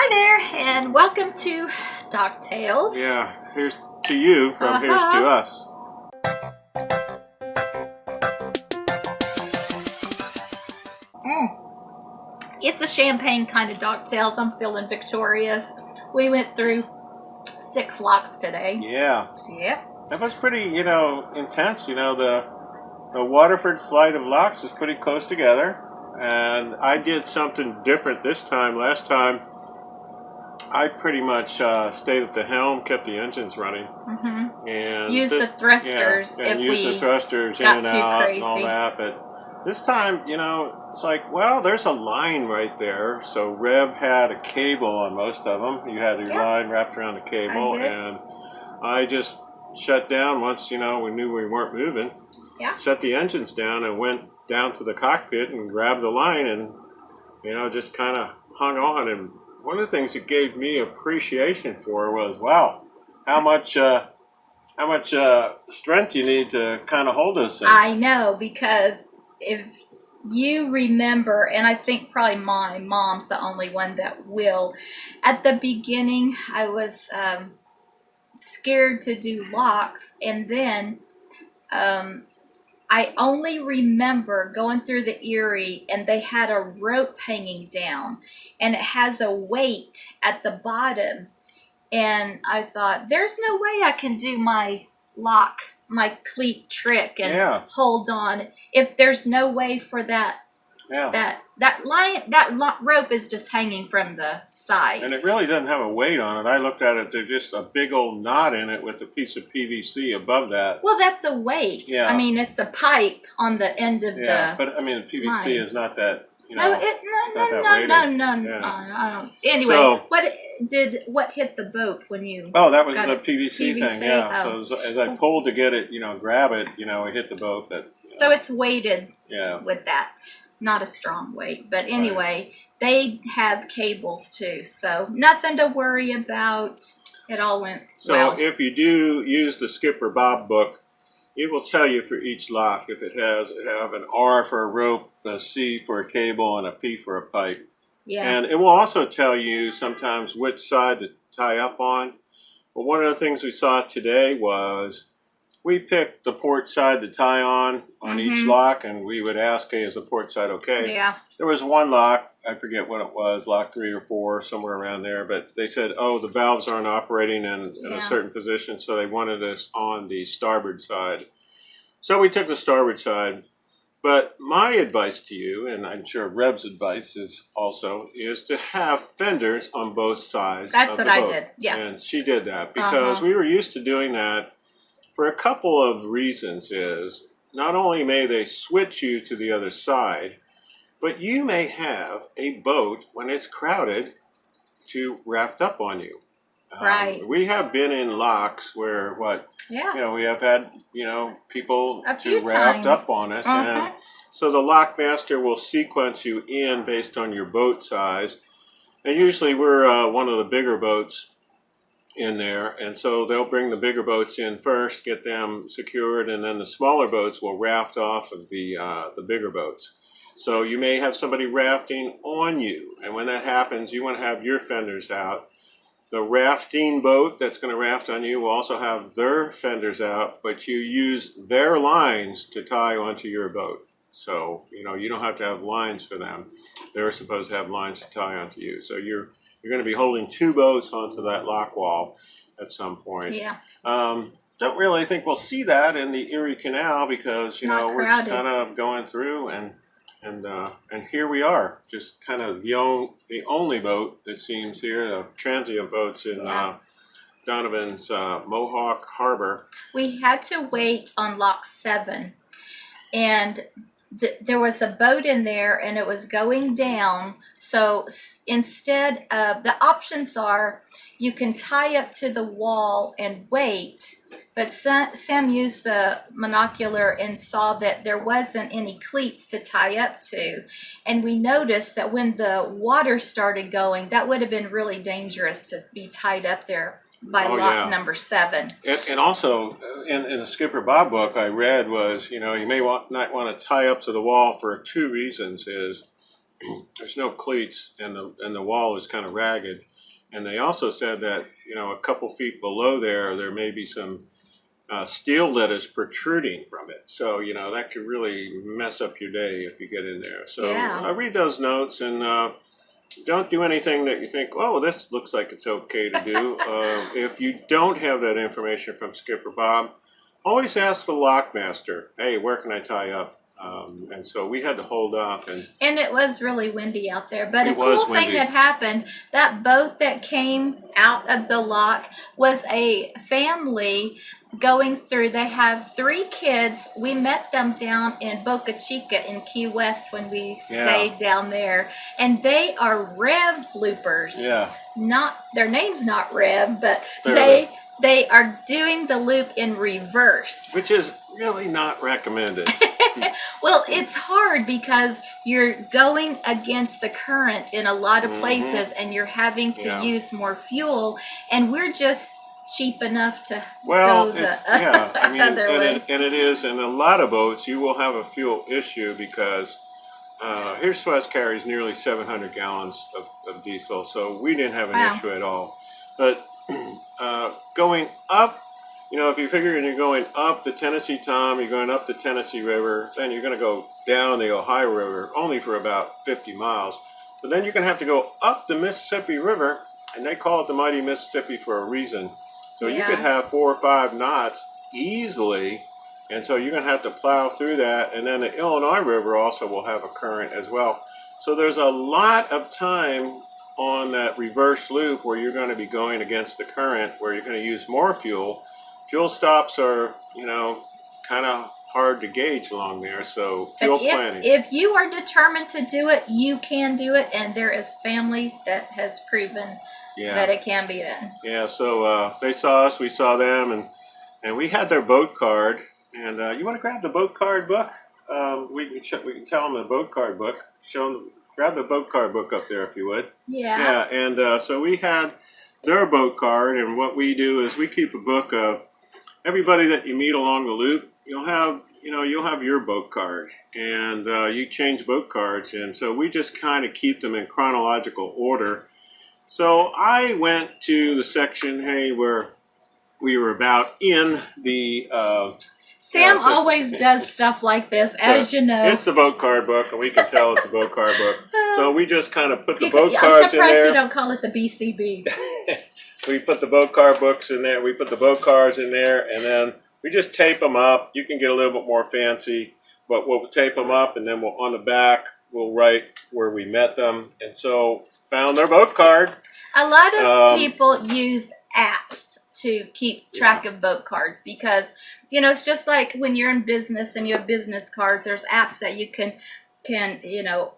Hi there, and welcome to Docktails. Yeah, here's to you from here's to us. It's a champagne kind of Docktails. I'm feeling victorious. We went through 6 locks today. Yeah. Yep. That was pretty, intense. The Waterford flight of locks is pretty close together. And I did something different this time. Last time, I pretty much stayed at the helm, kept the engines running. Mm-hmm. And use the thrusters if use we the thrusters got in and too out crazy. and all that. But this time, it's like, well, there's a line right there. So Rev had a cable on most of them. You had your line wrapped around the cable. And I just shut down once, we knew we weren't moving. Yeah. Shut the engines down and went down to the cockpit and grabbed the line and, just kind of hung on. And one of the things it gave me appreciation for was, wow, how much strength you need to kind of hold this thing. I know, because if you remember, and I think probably my mom's the only one that will, at the beginning I was scared to do locks, and then I only remember going through the Erie and they had a rope hanging down and it has a weight at the bottom, and I thought, there's no way I can do my lock, my cleat trick and hold on if there's no way for that. That rope is just hanging from the side. And it really doesn't have a weight on it. I looked at it, there's just a big old knot in it with a piece of PVC above that. Well, that's a weight. Yeah. I mean, it's a pipe on the end of the but I mean, PVC line. Is not that, No. I don't. Anyway, so, what hit the boat when you? Oh, that was the got PVC thing. Yeah. Oh. So as I pulled to get it, grab it, it hit the boat. But so it's weighted. Yeah. With that, not a strong weight, but anyway, they have cables too, so nothing to worry about. It all went well. So if you do use the Skipper Bob book, it will tell you for each lock if it have an R for a rope, a C for a cable, and a P for a pipe. Yeah. And it will also tell you sometimes which side to tie up on. But one of the things we saw today was we picked the port side to tie on each lock, and we would ask, hey, is the port side okay? Yeah. There was one lock, I forget what it was, lock 3 or 4, somewhere around there, but they said, oh, the valves aren't operating in a certain position, so they wanted us on the starboard side. So we took the starboard side. But my advice to you, and I'm sure Rev's advice is to have fenders on both sides. That's of the what I boat. did. Yeah. And she did that because we were used to doing that for a couple of reasons. Is not only may they switch you to the other side, but you may have a boat when it's crowded to raft up on you. Right. We have been in locks where we have had, people to raft up on us. And so the lockmaster will sequence you in based on your boat size. And usually we're one of the bigger boats in there. And so they'll bring the bigger boats in first, get them secured, and then the smaller boats will raft off of the bigger boats. So you may have somebody rafting on you. And when that happens, you want to have your fenders out. The rafting boat that's going to raft on you will also have their fenders out, but you use their lines to tie onto your boat. So, you don't have to have lines for them. They're supposed to have lines to tie onto you. So you're going to be holding 2 boats onto that lock wall at some point. Yeah. Don't really think we'll see that in the Erie Canal because, we're just kind of going through and here we are, just kind of the only boat that seems here, the transient boats in Donovan's Mohawk Harbor. We had to wait on lock 7, and there was a boat in there, and it was going down. So instead of the options are, you can tie up to the wall and wait. But Sam used the monocular and saw that there wasn't any cleats to tie up to. And we noticed that when the water started going, that would have been really dangerous to be tied up there by lock number 7. And also, in the Skipper Bob book I read was, you may not want to tie up to the wall for 2 reasons. Is there's no cleats, and the wall is kind of ragged. And they also said that, you know, a couple feet below there may be some steel lettuce protruding from it. So, you know, that could really mess up your day if you get in there. So read those notes, and don't do anything that you think, oh, this looks like it's okay to do. If you don't have that information from Skipper Bob, always ask the lockmaster, hey, where can I tie up? And so we had to hold off. And it was really windy out there. But a cool thing that happened, that boat that came out of the lock was a family going through. They have 3 kids. We met them down in Boca Chica in Key West when we stayed down there. And they are Rev loopers. Yeah. Their name's not Rev, but they are doing the loop in reverse. Which is really not recommended. Well, it's hard because you're going against the current in a lot of places, and you're having to use more fuel, and we're just cheap enough to go the other way. And it is, in a lot of boats, you will have a fuel issue because here Suez carries nearly 700 gallons of diesel, so we didn't have an issue at all. But going up, you know, if you figure you're going up the Tennessee Tom, you're going up the Tennessee River, then you're going to go down the Ohio River only for about 50 miles. But then you're going to have to go up the Mississippi River, and they call it the mighty Mississippi for a reason. So you could have 4 or 5 knots easily, and so you're going to have to plow through that. And then the Illinois River also will have a current as well. So there's a lot of time on that reverse loop where you're going to be going against the current, where you're going to use more fuel. Fuel stops are, you know, kind of hard to gauge along there, so fuel planning. If you are determined to do it, you can do it, and there is family that has proven that it can be done. Yeah, so they saw us, we saw them, and we had their boat card. And you want to grab the boat card book? We can tell them the boat card book. Show them, grab the boat card book up there if you would. Yeah. Yeah, and so we had their boat card, and what we do is we keep a book of everybody that you meet along the loop. You'll have your boat card, and you change boat cards, and so we just kind of keep them in chronological order. So I went to the section, where we were about in the. Sam always does stuff like this, as you know. It's the boat card book, and we can tell it's the boat card book. So we just kind of put the boat cards in there. I'm surprised you don't call it the BCB. We put the boat card books in there. We put the boat cards in there, and then we just tape them up. You can get a little bit more fancy, but we'll tape them up, and then on the back we'll write where we met them. And so found their boat card. A lot of people use apps to keep track of boat cards because, you know, it's just like when you're in business and you have business cards. There's apps that you can you know,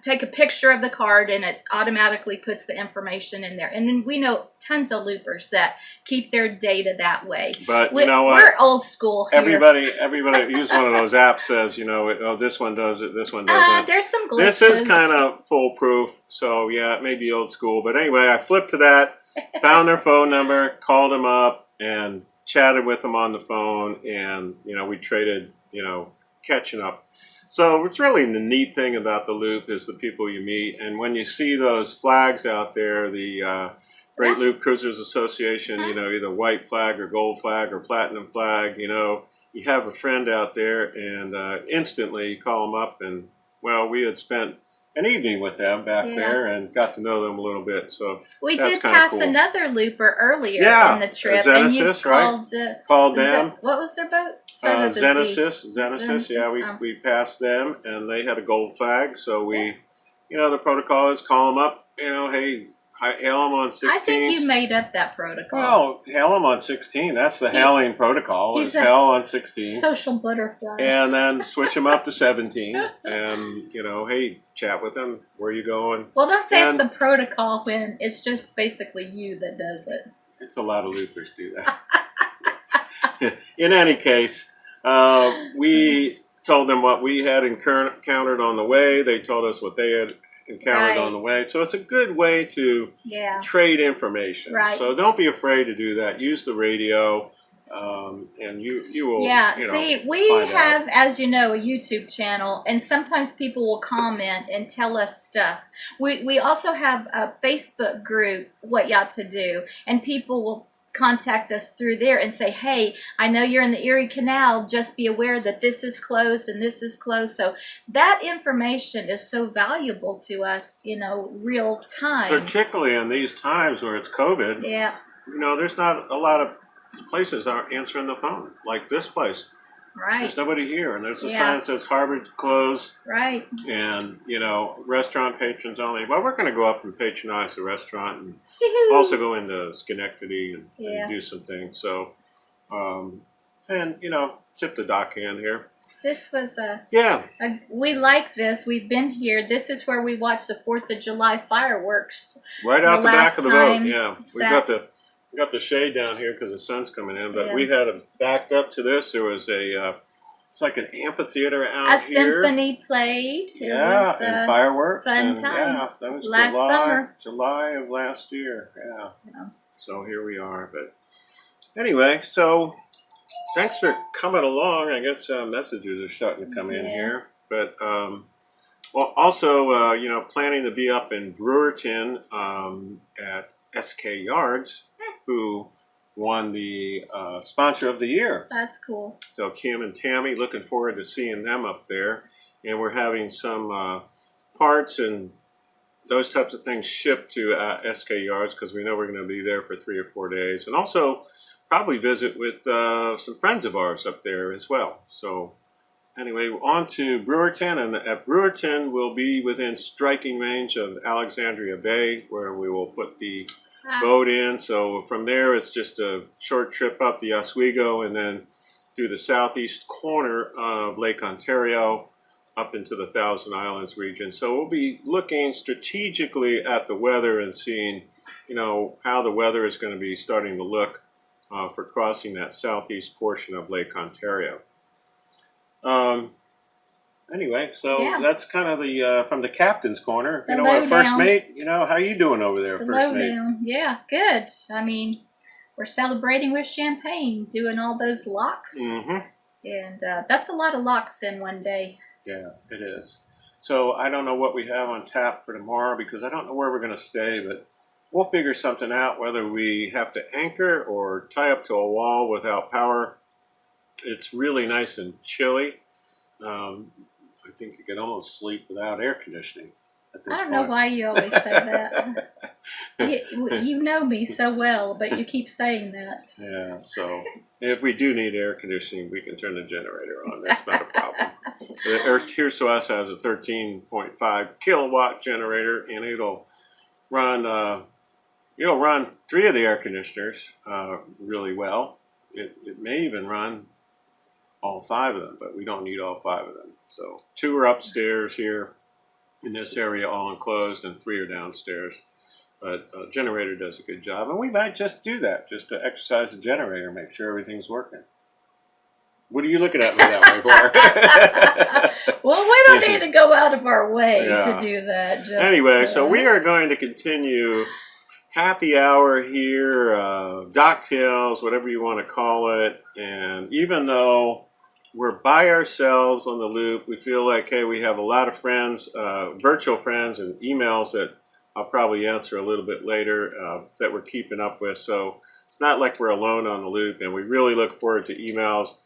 take a picture of the card, and it automatically puts the information in there. And then we know tons of loopers that keep their data that way. But you know what? We're old school here. Everybody that uses one of those apps says, you know, oh, this one does it, this one doesn't. There's some glitches. This is kind of foolproof, so yeah, it may be old school. But anyway, I flipped to that, found their phone number, called them up, and chatted with them on the phone, and you know, we traded, you know, catching up. So what's really the neat thing about the loop is the people you meet, and when you see those flags out there, the Great Loop Cruisers Association, you know, either white flag or gold flag or platinum flag, you know, you have a friend out there, and instantly you call them up, and well, we had spent an evening with them back there and got to know them a little bit. So we did pass another looper earlier in the trip, and you called them. What was their boat? Zenesis. Yeah, we passed them, and they had a gold flag. So we, you know, the protocol is call them up. You know, hey, hail them on 16. I think you made up that protocol. Well, hail them on 16. That's the hailing protocol. Is hail on 16. Social butterfly. And then switch them up to 17, and you know, hey, chat with them. Where are you going? Well, don't say it's the protocol when it's just basically you that does it. It's a lot of loopers do that. In any case, we told them what we had encountered on the way. They told us what they had encountered on the way. So it's a good way to trade information. So don't be afraid to do that. Use the radio, And you will, see, we have, as you know, a YouTube channel, and sometimes people will comment and tell us stuff. We also have a Facebook group, What Yacht to Do, and people will contact us through there and say, hey, I know you're in the Erie Canal, just be aware that this is closed and this is closed. So that information is so valuable to us, real time. Particularly in these times where it's COVID. Yeah. There's not a lot of places aren't answering the phone, like this place. Right. There's nobody here, and there's a sign that says Harvard closed. Right. And, restaurant patrons only. Well, we're going to go up and patronize the restaurant and also go into Schenectady and do some things. So, tip the dock hand here. This was we like this. We've been here. This is where we watched the 4th of July fireworks. Right out the back of the boat, yeah. We got the shade down here because the sun's coming in, but we had it backed up to this. There was it's like an amphitheater out here. A symphony played. Yeah, and fireworks. Fun time. Yeah, that was July of last year. Yeah. So here we are. But anyway, so thanks for coming along. I guess messages are starting to come in here. But also, planning to be up in Brewerton at SK Yards, who won the Sponsor of the Year. That's cool. So Kim and Tammy, looking forward to seeing them up there. And we're having some parts and those types of things shipped to SK Yards because we know we're going to be there for 3 or 4 days. And also probably visit with some friends of ours up there as well. So anyway, on to Brewerton. And at Brewerton, we'll be within striking range of Alexandria Bay, where we will put the boat in. So from there, it's just a short trip up the Oswego and then through the southeast corner of Lake Ontario up into the Thousand Islands region. So we'll be looking strategically at the weather and seeing, how the weather is going to be starting to look for crossing that southeast portion of Lake Ontario. Anyway, so that's kind of the from the captain's corner. Our first mate. How you doing over there, first mate? Yeah, good. I mean, we're celebrating with champagne, doing all those locks, and that's a lot of locks in one day. Yeah, it is. So I don't know what we have on tap for tomorrow because I don't know where we're going to stay, but we'll figure something out. Whether we have to anchor or tie up to a wall without power. It's really nice and chilly. I think you can almost sleep without air conditioning at this point. I don't know why you always say that. You know me so well, but you keep saying that. Yeah, so if we do need air conditioning, we can turn the generator on. That's not a problem. Here's to Us has a 13.5 kilowatt generator, and it'll run 3 of the air conditioners really well. It may even run all 5 of them, but we don't need all 5 of them. So 2 are upstairs here in this area, all enclosed, and 3 are downstairs. But generator does a good job, and we might just do that, just to exercise the generator, make sure everything's working. What are you looking at me that way for? Well, we don't need to go out of our way to do that. Anyway, so we are going to continue happy hour here, Docktails, whatever you want to call it. And even though we're by ourselves on the loop, we feel like, hey, we have a lot of friends, virtual friends and emails that I'll probably answer a little bit later that we're keeping up with. So it's not like we're alone on the loop, and we really look forward to emails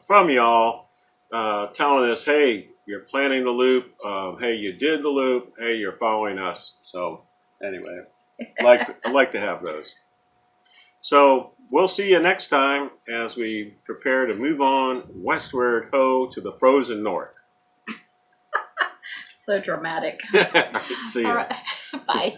from y'all telling us, hey, you're planning the loop, hey, you did the loop, hey, you're following us. So anyway, I'd like to have those. So we'll see you next time as we prepare to move on westward, to the frozen north. So dramatic. See you. All right. Bye.